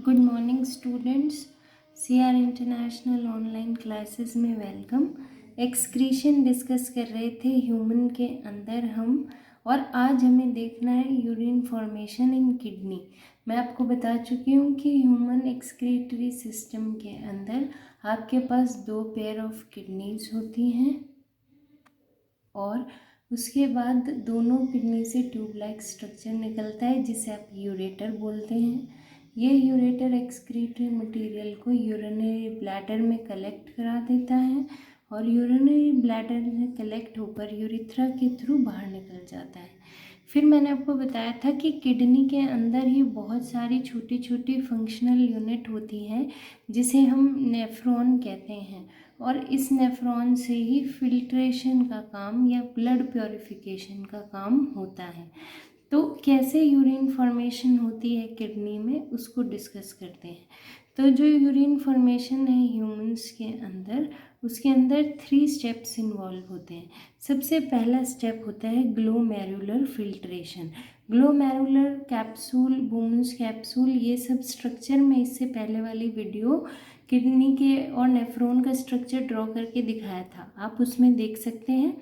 Good morning students. CR international online classes में welcome. Excretion discuss कर रहे थे ह्यूमन के अंदर हम, और आज हमें देखना है यूरिन फॉर्मेशन इन किडनी। मैं आपको बता चुकी हूँ कि ह्यूमन एक्सक्रीटरी सिस्टम के अंदर आपके पास 2 पेयर ऑफ किडनीज होती हैं और उसके बाद दोनों किडनी से ट्यूब लाइक स्ट्रक्चर निकलता है जिसे आप यूरेटर बोलते हैं। ये यूरेटर एक्सक्रीटरी मटेरियल को यूरिनरी ब्लैडर में कलेक्ट करा देता है और यूरिनरी ब्लैडर में कलेक्ट होकर यूरिथ्रा के थ्रू बाहर निकल जाता है। फिर मैंने आपको बताया था कि किडनी के अंदर ही बहुत सारी छोटी छोटी फंक्शनल यूनिट होती हैं जिसे हम नेफ्रॉन कहते हैं, और इस नेफ्रॉन से ही फिल्ट्रेशन का काम या ब्लड प्योरिफिकेशन का काम होता है। तो कैसे यूरिन फॉर्मेशन होती है किडनी में उसको डिस्कस करते हैं। तो जो यूरिन फॉर्मेशन है ह्यूमंस के अंदर, उसके अंदर 3 स्टेप्स इन्वॉल्व होते हैं। सबसे पहला स्टेप होता है glomerular filtration. Glomerular capsule, Bowman's capsule, ये सब स्ट्रक्चर में इससे पहले वाली वीडियो किडनी के और नेफ्रॉन का स्ट्रक्चर ड्रॉ करके दिखाया था, आप उसमें देख सकते हैं।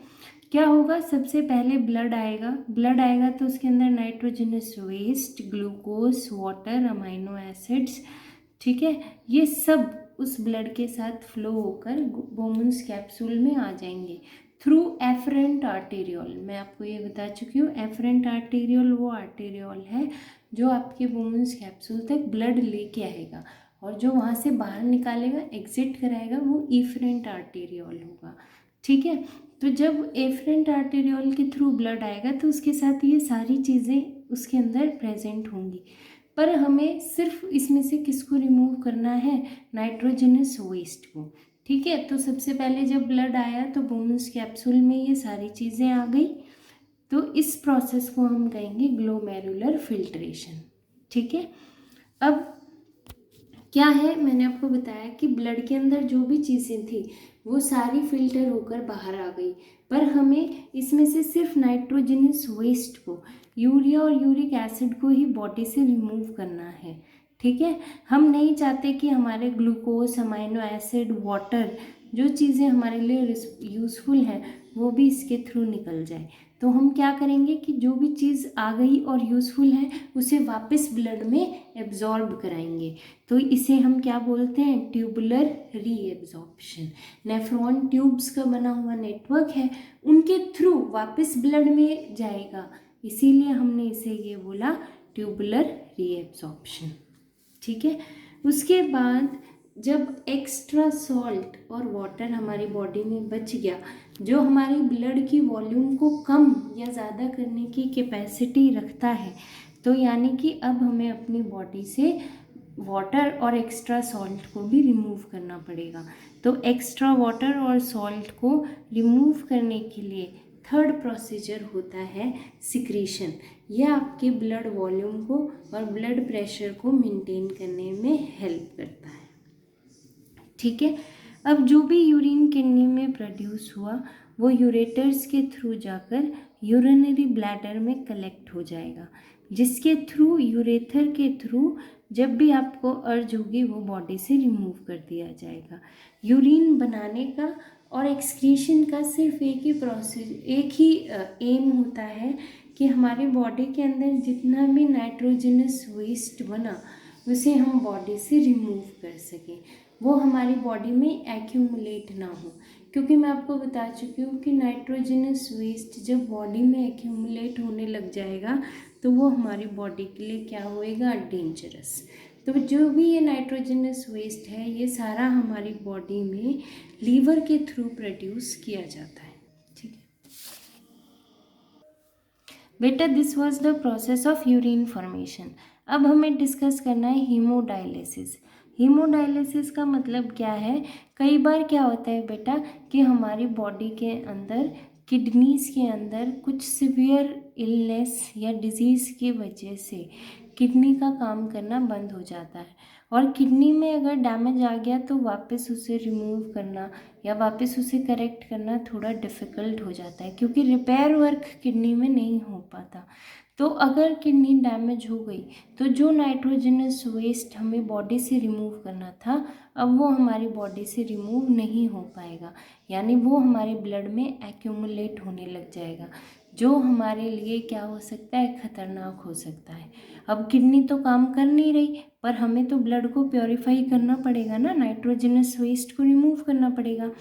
क्या होगा, सबसे पहले ब्लड आएगा तो उसके अंदर nitrogenous waste, glucose, water, amino acids, ठीक है, ये सब उस ब्लड के साथ फ्लो होकर बोमन्स कैप्सूल में आ जाएंगे थ्रू एफरेंट आर्टेरियोल। मैं आपको ये बता चुकी हूँ, एफरेंट आर्टेरियोल वो आर्टेरियोल है जो आपके बोमन्स कैप्सूल तक ब्लड लेके आएगा, और जो वहाँ से बाहर निकालेगा, एग्जिट कराएगा, वो इफरेंट आर्टेरियोल होगा। ठीक है, तो जब एफरेंट आर्टेरियोल के थ्रू ब्लड आएगा तो उसके साथ ये सारी चीज़ें उसके अंदर प्रेजेंट होंगी, पर हमें सिर्फ इसमें से किसको रिमूव करना है, नाइट्रोजनस वेस्ट को। ठीक है, तो सबसे पहले जब ब्लड आया तो बोमन्स कैप्सूल में ये सारी चीज़ें आ गई, तो इस प्रोसेस को हम कहेंगे ग्लोमेरुलर फिल्ट्रेशन। ठीक है, अब क्या है, मैंने आपको बताया कि ब्लड के अंदर जो भी चीज़ें थी वो सारी फिल्टर होकर बाहर आ गई, पर हमें इसमें से सिर्फ नाइट्रोजनस वेस्ट को, यूरिया और यूरिक एसिड को ही बॉडी से रिमूव करना है। ठीक है, हम नहीं चाहते कि हमारे ग्लूकोज, अमाइनो एसिड, वाटर, जो चीज़ें हमारे लिए यूज़फुल हैं वो भी इसके थ्रू निकल जाए। तो हम क्या करेंगे कि जो भी चीज़ आ गई और यूज़फुल है उसे वापस ब्लड में एब्जॉर्ब कराएंगे, तो इसे हम क्या बोलते हैं, ट्यूबुलर रीएब्जॉर्प्शन। नेफ्रॉन ट्यूब्स का बना हुआ नेटवर्क है, उनके थ्रू वापस ब्लड में जाएगा, इसीलिए हमने इसे ये बोला ट्यूबुलर रीएब्जॉर्प्शन। ठीक है, उसके बाद जब एक्स्ट्रा सॉल्ट और वाटर हमारी बॉडी में बच गया, जो हमारी ब्लड की वॉल्यूम को कम या ज़्यादा करने की कैपेसिटी रखता है, तो यानी कि अब हमें अपनी बॉडी से वाटर और एक्स्ट्रा सॉल्ट को भी रिमूव करना पड़ेगा। तो एक्स्ट्रा वाटर और सॉल्ट को रिमूव करने के लिए थर्ड प्रोसीजर होता है सिक्रीशन। यह आपके ब्लड वॉल्यूम को और ब्लड प्रेशर को मेंटेन करने में हेल्प करता है। ठीक है, अब जो भी यूरिन किडनी में प्रोड्यूस हुआ वो यूरेटर्स के थ्रू जाकर यूरिनरी ब्लैडर में कलेक्ट हो जाएगा, जिसके थ्रू, यूरेथर के थ्रू जब भी आपको अर्ज होगी वो बॉडी से रिमूव कर दिया जाएगा। यूरिन बनाने का और एक्सक्रीशन का सिर्फ एक ही प्रोसेस, एक ही एम होता है कि हमारे बॉडी के अंदर जितना भी नाइट्रोजनस वेस्ट बना उसे हम बॉडी से रिमूव कर सकें, वो हमारी बॉडी में एक्यूमुलेट ना हो। क्योंकि मैं आपको बता चुकी हूँ कि नाइट्रोजनस वेस्ट जब बॉडी में एक्यूमुलेट होने लग जाएगा तो वो हमारी बॉडी के लिए क्या होएगा, डेंजरस। तो जो भी ये नाइट्रोजनस वेस्ट है ये सारा हमारी बॉडी में लीवर के थ्रू प्रोड्यूस किया जाता है। ठीक है बेटा, this was the process of urine formation. अब हमें डिस्कस करना है हीमोडायलिसिस। हीमोडायलिसिस का मतलब क्या है, कई बार क्या होता है बेटा कि हमारी बॉडी के अंदर, किडनीज के अंदर कुछ सिवियर इलनेस या डिजीज़ की वजह से किडनी का काम करना बंद हो जाता है, और किडनी में अगर डैमेज आ गया तो वापस उसे रिमूव करना या वापस उसे करेक्ट करना थोड़ा डिफ़िकल्ट हो जाता है, क्योंकि रिपेयर वर्क किडनी में नहीं हो पाता। तो अगर किडनी डैमेज हो गई तो जो नाइट्रोजनस वेस्ट हमें बॉडी से रिमूव करना था, अब वो हमारी बॉडी से रिमूव नहीं हो पाएगा, यानी वो हमारे ब्लड में एक्यूमुलेट होने लग जाएगा, जो हमारे लिए क्या हो सकता है, ख़तरनाक हो सकता है। अब किडनी तो काम कर नहीं रही, पर हमें तो ब्लड को प्योरीफाई करना पड़ेगा ना, नाइट्रोजनस वेस्ट को रिमूव करना पड़ेगा।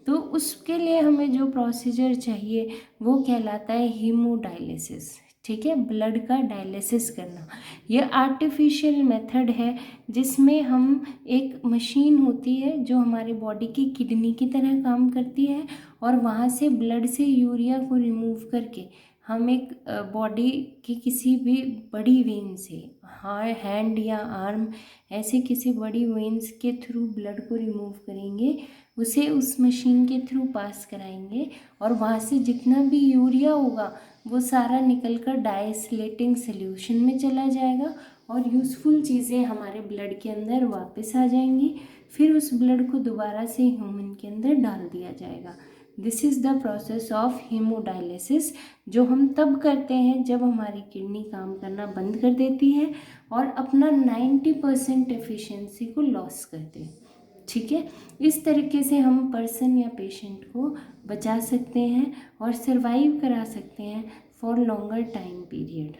तो उसके लिए हमें जो प्रोसीजर चाहिए वो कहलाता है हीमोडायलिसिस। ठीक है, ब्लड का डायलिसिस करना। यह आर्टिफिशियल मेथड है जिसमें हम एक मशीन होती है जो हमारी बॉडी की किडनी की तरह काम करती है, और वहाँ से ब्लड से यूरिया को रिमूव करके हम एक बॉडी की किसी भी बड़ी वेन से, हैंड या आर्म, ऐसे किसी बड़ी वेन्स के थ्रू ब्लड को रिमूव करेंगे, उसे उस मशीन के थ्रू पास कराएंगे, और वहाँ से जितना भी यूरिया होगा वो सारा निकलकर डाइसलेटिंग सॉल्यूशन में चला जाएगा और यूज़फुल चीज़ें हमारे ब्लड के अंदर वापस आ जाएंगी। फिर उस ब्लड को दोबारा से ह्यूमन के अंदर डाल दिया जाएगा। This is the process of haemodialysis, जो हम तब करते हैं जब हमारी किडनी काम करना बंद कर देती है और अपना 90% एफिशिएंसी को लॉस करते हैं। ठीक है, इस तरीके से हम पर्सन या पेशेंट को बचा सकते हैं और सर्वाइव करा सकते हैं फॉर लॉन्गर टाइम पीरियड।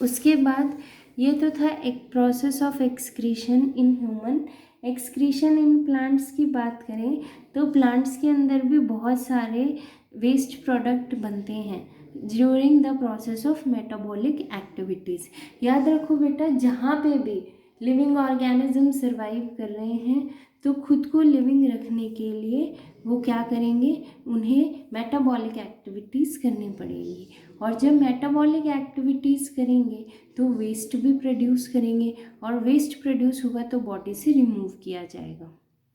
उसके बाद ये तो था एक process of excretion in human. Excretion in plants की बात करें तो प्लांट्स के अंदर भी बहुत सारे वेस्ट प्रोडक्ट बनते हैं during the process of metabolic activities. याद रखो बेटा, जहाँ पे भी लिविंग ऑर्गेनिज्म सर्वाइव कर रहे हैं तो खुद को लिविंग रखने के लिए वो क्या करेंगे, उन्हें मेटाबॉलिक एक्टिविटीज़ करनी पड़ेगी, और जब मेटाबॉलिक एक्टिविटीज़ करेंगे तो वेस्ट भी प्रोड्यूस करेंगे, और वेस्ट प्रोड्यूस होगा तो बॉडी से रिमूव किया जाएगा।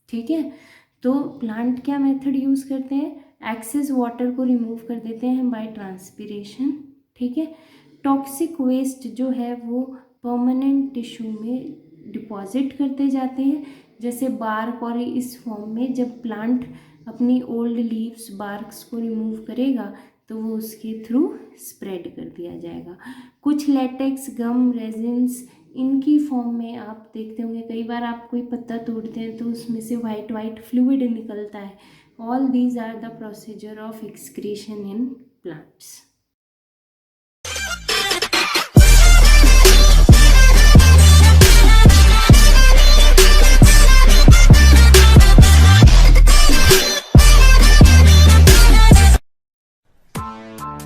ठीक है, तो प्लांट क्या मेथड यूज़ करते हैं, एक्सेस वाटर को रिमूव कर देते हैं बाय ट्रांसपीरेशन। ठीक है, टॉक्सिक वेस्ट जो है वो परमानेंट टिश्यू में डिपॉजिट करते जाते हैं, जैसे बार्क, और इस फॉर्म में जब प्लांट अपनी ओल्ड लीव्स, बार्क्स को रिमूव करेगा तो वो उसके थ्रू स्प्रेड कर दिया जाएगा। कुछ लेटेक्स, गम, रेजिन्स, इनकी फॉर्म में आप देखते होंगे, कई बार आप कोई पत्ता तोड़ते हैं तो उसमें से वाइट फ्लूइड निकलता है। All these are the procedure of excretion in plants.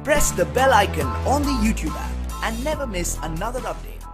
Press the bell icon on the YouTube app and never miss another update.